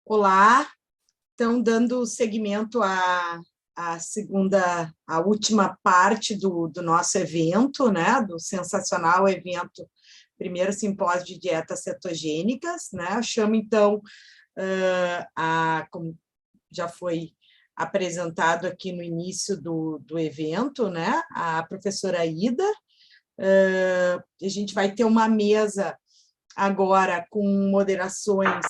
Olá, então dando seguimento à última parte do nosso evento, né, do sensacional evento, primeiro simpósio de dietas cetogênicas, né, eu chamo então, como já foi apresentado aqui no início do evento, né, a professora Ida. A gente vai ter uma mesa agora com moderações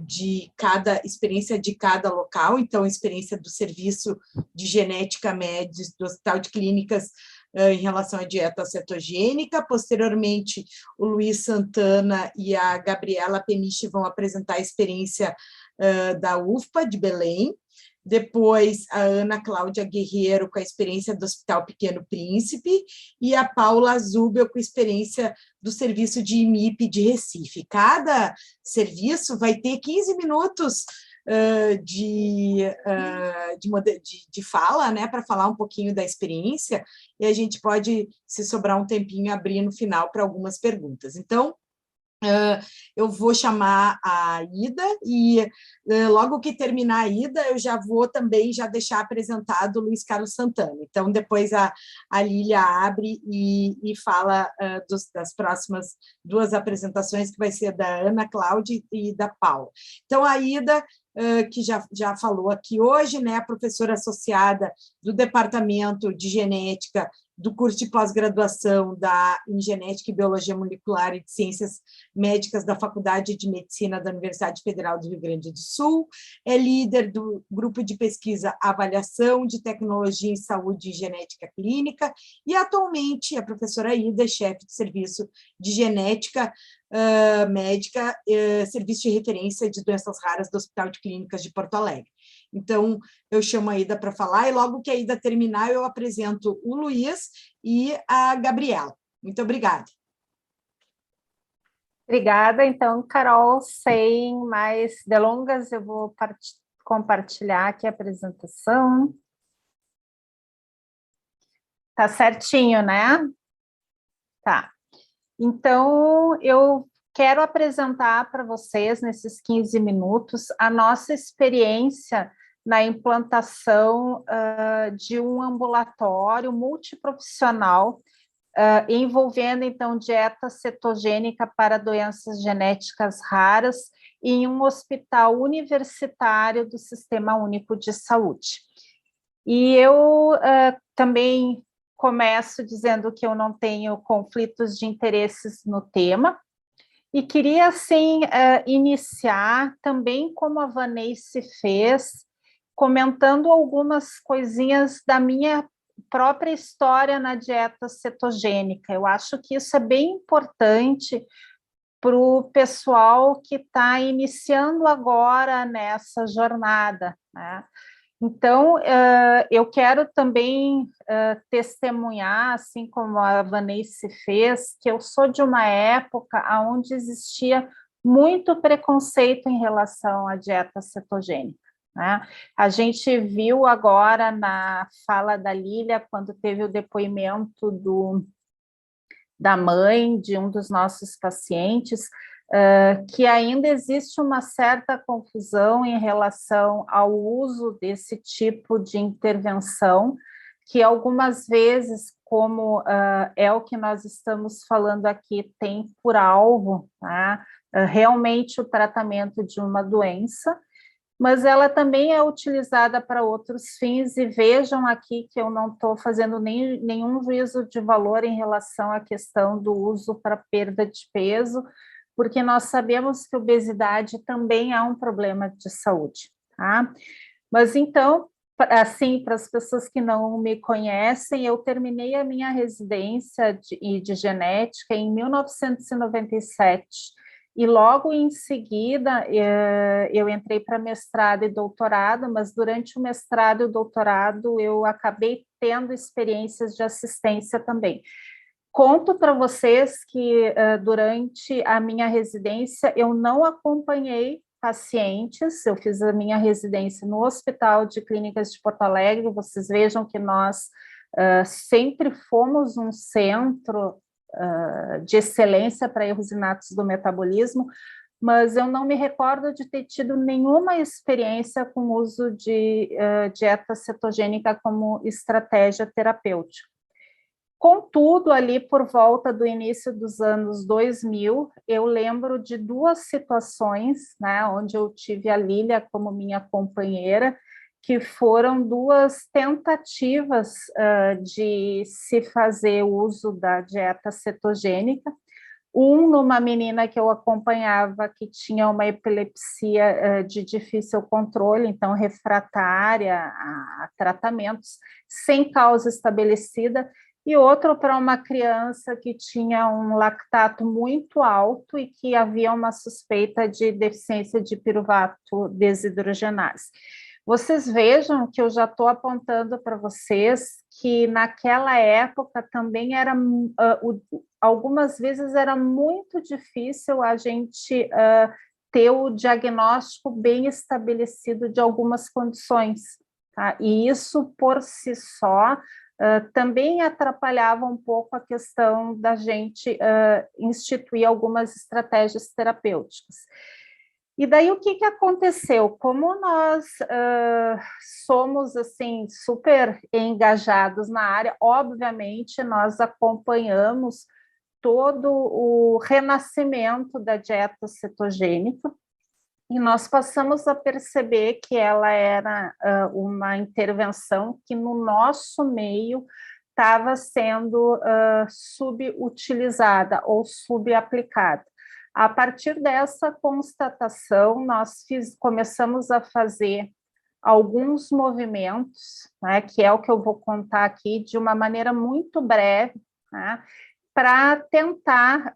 de cada experiência de cada local, então experiência do Serviço de Genética Médicos do Hospital de Clínicas em relação à dieta cetogênica. Posteriormente, o Luiz Santana e a Gabriela Peniche vão apresentar a experiência da UFPA de Belém. Depois, a Ana Cláudia Guerreiro, com a experiência do Hospital Pequeno Príncipe, e a Paula Zubel, com a experiência do serviço de IMIP de Recife. Cada serviço vai ter 15 minutos de fala, né, para falar um pouquinho da experiência, e a gente pode, se sobrar um tempinho, abrir no final para algumas perguntas. Então, eu vou chamar a Ida e logo que terminar a Ida, eu já vou também já deixar apresentado o Luiz Carlos Santana. Então, depois a Lília abre e fala das próximas duas apresentações, que vai ser da Ana Cláudia e da Paula. Então, a Ida, que já falou aqui hoje, né, professora associada do Departamento de Genética do curso de pós-graduação em Genética e Biologia Molecular e de Ciências Médicas da Faculdade de Medicina da Universidade Federal do Rio Grande do Sul, é líder do grupo de pesquisa Avaliação de Tecnologia em Saúde e Genética Clínica, e atualmente a professora Ida é chefe de serviço de genética médica, serviço de referência de doenças raras do Hospital de Clínicas de Porto Alegre. Então, eu chamo a Ida para falar, e logo que a Ida terminar, eu apresento o Luiz e a Gabriela. Muito obrigada. Obrigada. Então, Carol, sem mais delongas, eu vou compartilhar aqui a apresentação. Tá certinho, né? Tá. Então, eu quero apresentar para vocês, nesses 15 minutos, a nossa experiência na implantação de um ambulatório multiprofissional envolvendo, então, dieta cetogênica para doenças genéticas raras em um hospital universitário do Sistema Único de Saúde. E eu também começo dizendo que eu não tenho conflitos de interesses no tema, e queria, assim, iniciar também como a Vanessa fez, comentando algumas coisinhas da minha própria história na dieta cetogênica. Eu acho que isso é bem importante para o pessoal que está iniciando agora nessa jornada, né? Então, eu quero também testemunhar, assim como a Vanessa fez, que eu sou de uma época onde existia muito preconceito em relação à dieta cetogênica, né? A gente viu agora na fala da Lília, quando teve o depoimento da mãe de um dos nossos pacientes, que ainda existe uma certa confusão em relação ao uso desse tipo de intervenção, que algumas vezes, como é o que nós estamos falando aqui, tem por alvo, tá, realmente o tratamento de uma doença, mas ela também é utilizada para outros fins, e vejam aqui que eu não estou fazendo nenhum juízo de valor em relação à questão do uso para perda de peso, porque nós sabemos que obesidade também é um problema de saúde, tá? Mas então, assim, para as pessoas que não me conhecem, eu terminei a minha residência de genética em 1997, e logo em seguida eu entrei para mestrado e doutorado, mas durante o mestrado e o doutorado eu acabei tendo experiências de assistência também. Conto para vocês que durante a minha residência eu não acompanhei pacientes, eu fiz a minha residência no Hospital de Clínicas de Porto Alegre. Vocês vejam que nós sempre fomos um centro de excelência para erros inatos do metabolismo, mas eu não me recordo de ter tido nenhuma experiência com o uso de dieta cetogênica como estratégia terapêutica. Contudo, ali por volta do início dos anos 2000, eu lembro de duas situações, né, onde eu tive a Lília como minha companheira, que foram duas tentativas de se fazer uso da dieta cetogênica. Numa menina que eu acompanhava que tinha uma epilepsia de difícil controle, então refratária a tratamentos, sem causa estabelecida, e outro para uma criança que tinha um lactato muito alto e que havia uma suspeita de deficiência de piruvato desidrogenase. Vocês vejam que eu já estou apontando para vocês que naquela época também era, algumas vezes era muito difícil a gente ter o diagnóstico bem estabelecido de algumas condições, tá? E isso por si só também atrapalhava um pouco a questão da gente instituir algumas estratégias terapêuticas. E daí o que aconteceu? Como nós somos assim super engajados na área, obviamente nós acompanhamos todo o renascimento da dieta cetogênica e nós passamos a perceber que ela era uma intervenção que no nosso meio estava sendo subutilizada ou subaplicada. A partir dessa constatação, nós começamos a fazer alguns movimentos, né, que é o que eu vou contar aqui de uma maneira muito breve, né, para tentar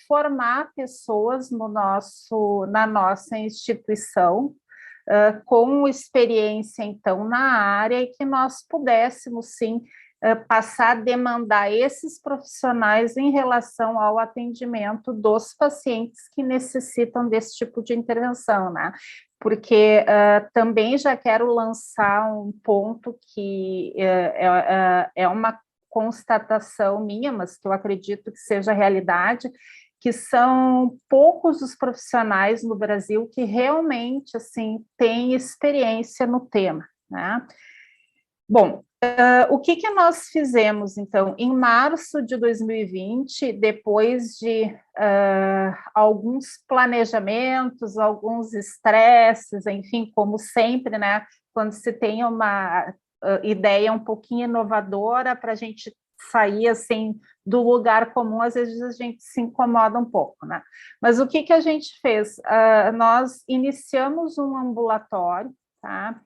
formar pessoas na nossa instituição, com experiência, então, na área, e que nós pudéssemos, sim, passar a demandar esses profissionais em relação ao atendimento dos pacientes que necessitam desse tipo de intervenção, né? Porque também já quero lançar um ponto que é uma constatação minha, mas que eu acredito que seja realidade, que são poucos os profissionais no Brasil que realmente assim têm experiência no tema, né? Bom, o que nós fizemos, então? Em março de 2020, depois de alguns planejamentos, alguns estresses, enfim, como sempre, né? Quando se tem uma ideia um pouquinho inovadora para a gente sair, assim, do lugar comum, às vezes a gente se incomoda um pouco, né? Mas o que a gente fez? Nós iniciamos um ambulatório, tá?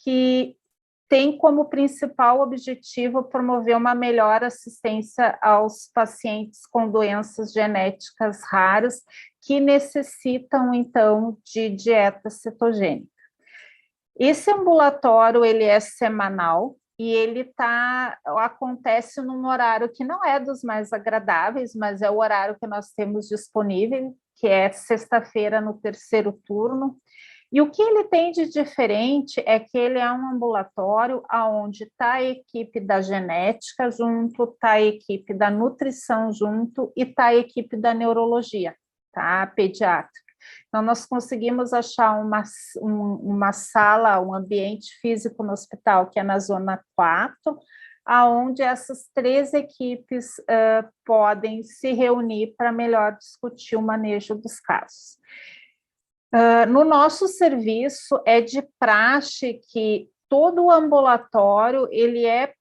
Que tem como principal objetivo promover uma melhor assistência aos pacientes com doenças genéticas raras que necessitam, então, de dieta cetogênica. Esse ambulatório, ele é semanal e ele acontece num horário que não é dos mais agradáveis, mas é o horário que nós temos disponível, que é sexta-feira no terceiro turno. E o que ele tem de diferente é que ele é um ambulatório onde está a equipe da genética junto, está a equipe da nutrição junto e está a equipe da neurologia, tá? Pediátrica. Então, nós conseguimos achar uma sala, um ambiente físico no hospital, que é na Zona 4, onde essas três equipes podem se reunir para melhor discutir o manejo dos casos. No nosso serviço, é de praxe que todo o ambulatório ele é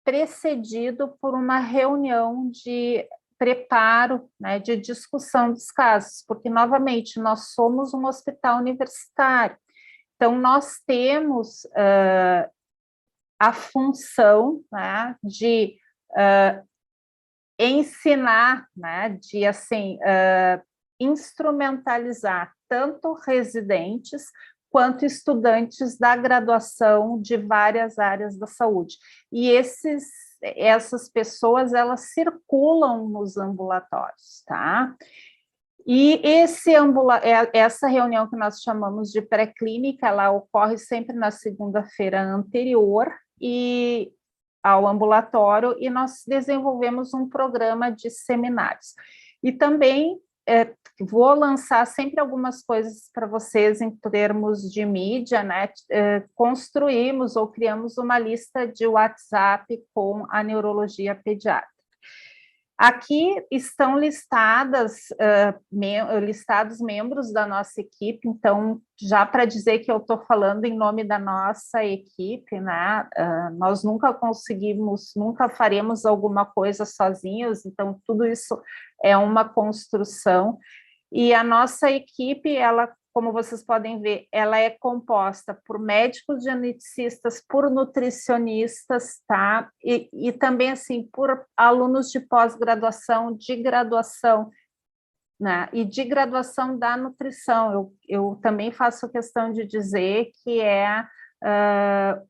precedido por uma reunião de preparo, né, de discussão dos casos, porque, novamente, nós somos um hospital universitário, então nós temos a função, né, de ensinar, né, de, assim, instrumentalizar tanto residentes quanto estudantes da graduação de várias áreas da saúde. E essas pessoas, elas circulam nos ambulatórios, tá? E essa reunião que nós chamamos de pré-clínica, ela ocorre sempre na segunda-feira anterior ao ambulatório, e nós desenvolvemos um programa de seminários. E também vou lançar sempre algumas coisas para vocês em termos de mídia, né? Construímos ou criamos uma lista de WhatsApp com a neurologia pediátrica. Aqui estão listados membros da nossa equipe, então, já para dizer que eu estou falando em nome da nossa equipe, né? Nós nunca faremos alguma coisa sozinhos, então, tudo isso é uma construção. E a nossa equipe, ela, como vocês podem ver, ela é composta por médicos geneticistas, por nutricionistas, tá? E também, assim, por alunos de pós-graduação, de graduação, né? E de graduação da nutrição. Eu também faço questão de dizer que é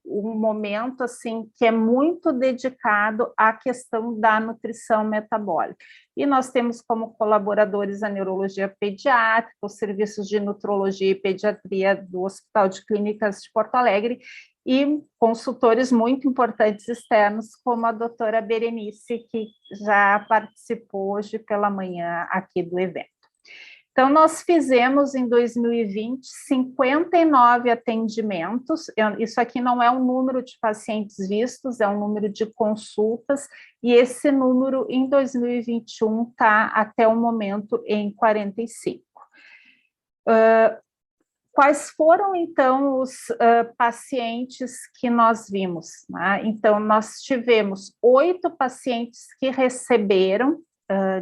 um momento, assim, que é muito dedicado à questão da nutrição metabólica. E nós temos como colaboradores a neurologia pediátrica, os serviços de nutrologia e pediatria do Hospital de Clínicas de Porto Alegre e consultores muito importantes externos, como a doutora Berenice, que já participou hoje pela manhã aqui do evento. Então, nós fizemos em 2020 59 atendimentos. Isso aqui não é um número de pacientes vistos, é um número de consultas, e esse número em 2021 está até o momento em 45. Quais foram, então, os pacientes que nós vimos, né? Então, nós tivemos 8 pacientes que receberam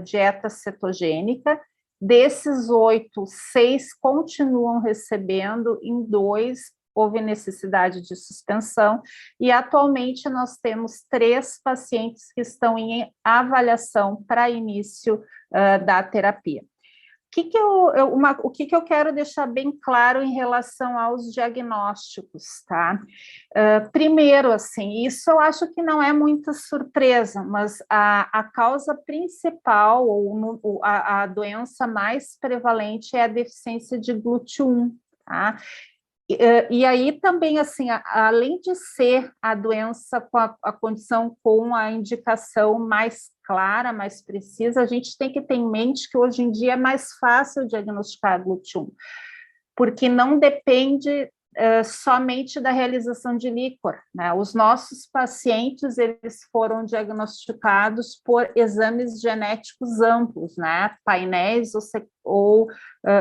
dieta cetogênica. Desses 8, 6 continuam recebendo, em 2 houve necessidade de suspensão, e atualmente nós temos 3 pacientes que estão em avaliação para início da terapia. O que eu quero deixar bem claro em relação aos diagnósticos, tá? Primeiro, assim, isso eu acho que não é muita surpresa, mas a causa principal, ou a doença mais prevalente é a deficiência de GLUT1, tá? E aí também, assim, além de ser a doença com a condição com a indicação mais clara, mais precisa, a gente tem que ter em mente que hoje em dia é mais fácil diagnosticar GLUT1, porque não depende somente da realização de líquor, né? Os nossos pacientes, eles foram diagnosticados por exames genéticos amplos, né? Painéis ou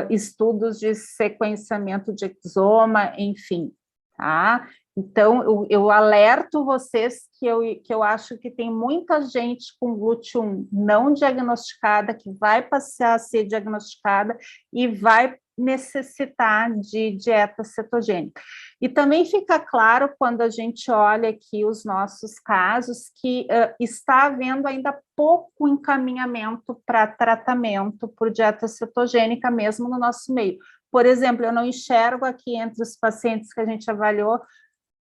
estudos de sequenciamento de exoma, enfim, tá? Então, eu alerto vocês que eu acho que tem muita gente com GLUT1 não diagnosticada, que vai passar a ser diagnosticada e vai necessitar de dieta cetogênica. E também fica claro, quando a gente olha aqui os nossos casos, que está havendo ainda pouco encaminhamento para tratamento por dieta cetogênica, mesmo no nosso meio. Por exemplo, eu não enxergo aqui entre os pacientes que a gente avaliou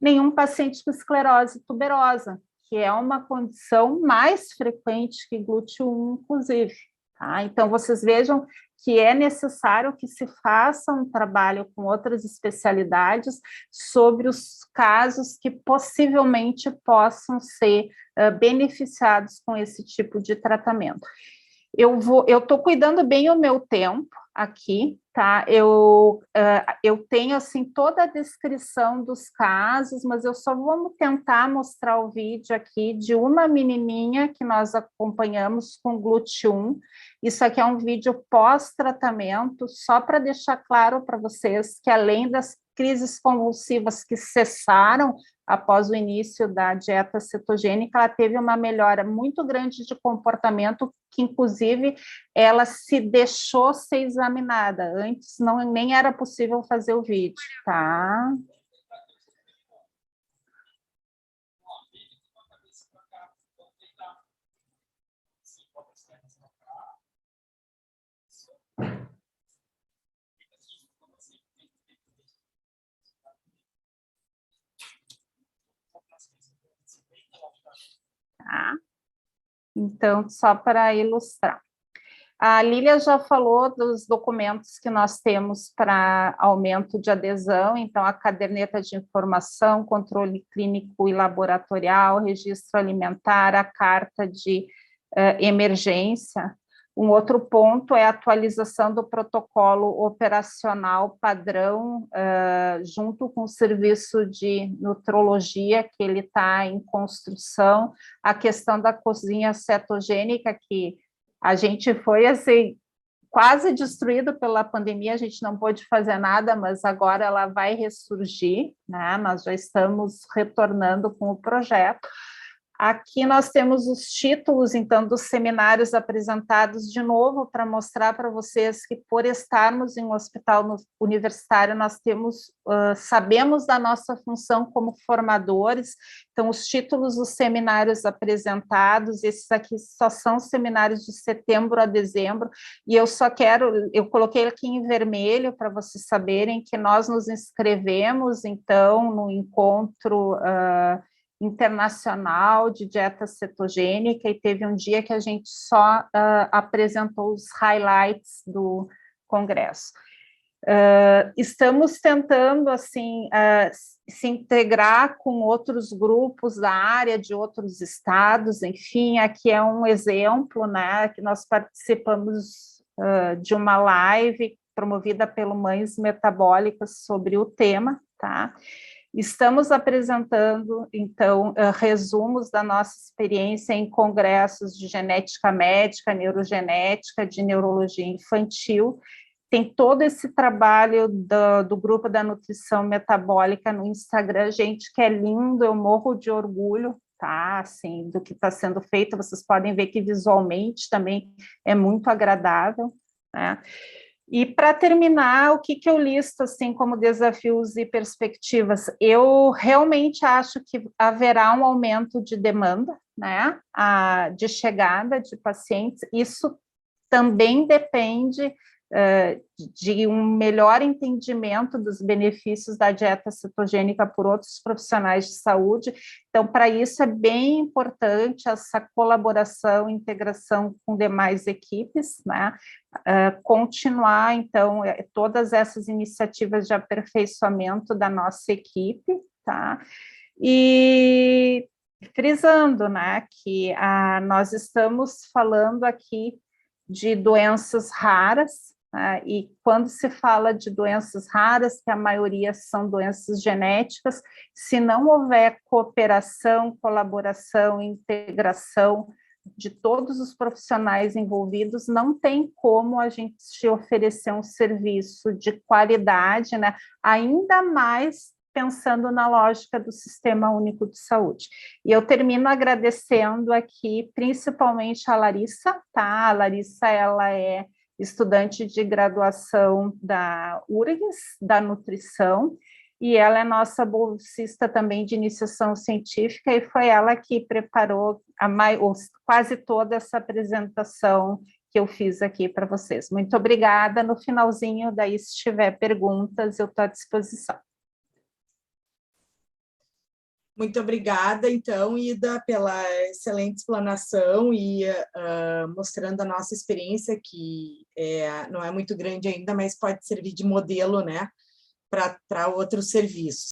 nenhum paciente com esclerose tuberosa, que é uma condição mais frequente que GLUT1, inclusive. Tá? Então, vocês vejam que é necessário que se faça um trabalho com outras especialidades sobre os casos que possivelmente possam ser beneficiados com esse tipo de tratamento. Eu estou cuidando bem o meu tempo aqui, tá? Eu tenho, assim, toda a descrição dos casos, mas eu só vou tentar mostrar o vídeo aqui de uma menininha que nós acompanhamos com GLUT1. Isso aqui é um vídeo pós-tratamento, só para deixar claro para vocês que, além das crises convulsivas que cessaram após o início da dieta cetogênica, ela teve uma melhora muito grande de comportamento, que inclusive ela se deixou ser examinada. Antes nem era possível fazer o vídeo, tá? Tá? Então, só para ilustrar. A Lília já falou dos documentos que nós temos para aumento de adesão, então a caderneta de informação, controle clínico e laboratorial, registro alimentar, a carta de emergência. Um outro ponto é a atualização do protocolo operacional padrão, junto com o serviço de nutrologia, que ele está em construção, a questão da cozinha cetogênica, que a gente foi assim, quase destruído pela pandemia, a gente não pôde fazer nada, mas agora ela vai ressurgir, né? Nós já estamos retornando com o projeto. Aqui nós temos os títulos, então, dos seminários apresentados de novo, para mostrar para vocês que, por estarmos em um hospital universitário, nós temos, sabemos da nossa função como formadores. Então, os títulos dos seminários apresentados, esses aqui só são seminários de setembro a dezembro, e eu coloquei aqui em vermelho para vocês saberem que nós nos inscrevemos, então, no encontro internacional de dieta cetogênica, e teve um dia que a gente só apresentou os highlights do congresso. Estamos tentando, assim, se integrar com outros grupos da área, de outros estados, enfim, aqui é um exemplo, né, que nós participamos de uma live promovida pelo Mães Metabólicas sobre o tema, tá? Estamos apresentando, então, resumos da nossa experiência em congressos de genética médica, neurogenética, de neurologia infantil. Tem todo esse trabalho do grupo da nutrição metabólica no Instagram, gente, que é lindo, eu morro de orgulho, tá, assim, do que está sendo feito. Vocês podem ver que visualmente também é muito agradável, né? E, para terminar, o que eu listo assim, como desafios e perspectivas? Eu realmente acho que haverá um aumento de demanda, né, de chegada de pacientes. Isso também depende de um melhor entendimento dos benefícios da dieta cetogênica por outros profissionais de saúde. Então, para isso é bem importante essa colaboração, integração com demais equipes, né? Continuar, então, todas essas iniciativas de aperfeiçoamento da nossa equipe, tá? E frisando, né, que nós estamos falando aqui de doenças raras, e quando se fala de doenças raras, que a maioria são doenças genéticas, se não houver cooperação, colaboração, integração de todos os profissionais envolvidos, não tem como a gente oferecer um serviço de qualidade, né? Ainda mais pensando na lógica do Sistema Único de Saúde. E eu termino agradecendo aqui, principalmente a Larissa, tá? A Larissa, ela é estudante de graduação da URGS, da nutrição, e ela é nossa bolsista também de iniciação científica, e foi ela que preparou quase toda essa apresentação que eu fiz aqui para vocês. Muito obrigada. No finalzinho, daí, se tiver perguntas, eu estou à disposição. Muito obrigada, então, Ida, pela excelente explanação e mostrando a nossa experiência, que não é muito grande ainda, mas pode servir de modelo, né, para outros serviços.